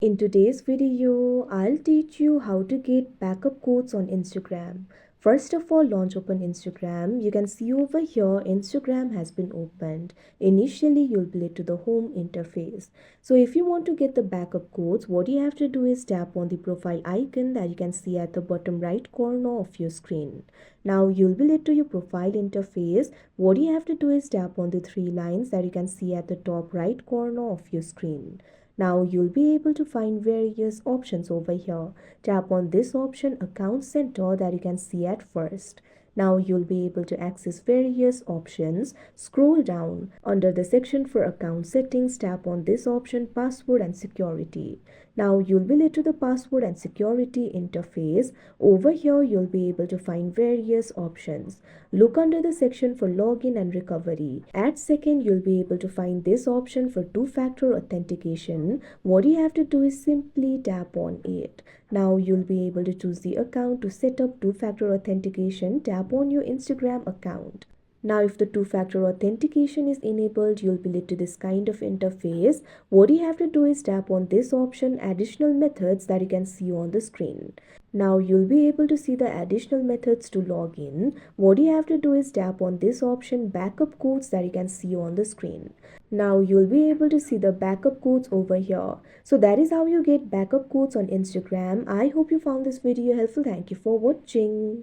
In today's video, I'll teach you how to get backup codes on Instagram. First of all, launch open Instagram. You can see over here, Instagram has been opened. Initially, you'll be led to the home interface. So if you want to get the backup codes, what you have to do is tap on the profile icon that you can see at the bottom right corner of your screen. Now you'll be led to your profile interface. What you have to do is tap on the three lines that you can see at the top right corner of your screen. Now you'll be able to find various options over here. Tap on this option Account Center that you can see at first. Now you'll be able to access various options. Scroll down. Under the section for account settings, tap on this option Password and Security. Now you'll be led to the password and security interface. Over here you'll be able to find various options. Look under the section for login and recovery. At second you'll be able to find this option for two-factor authentication. What you have to do is simply tap on it. Now you'll be able to choose the account to set up two-factor authentication. Tap on your Instagram account. Now, if the two-factor authentication is enabled, you'll be led to this kind of interface. What you have to do is tap on this option, additional methods that you can see on the screen. Now, you'll be able to see the additional methods to log in. What you have to do is tap on this option, backup codes that you can see on the screen. Now, you'll be able to see the backup codes over here. So that is how you get backup codes on Instagram. I hope you found this video helpful. Thank you for watching.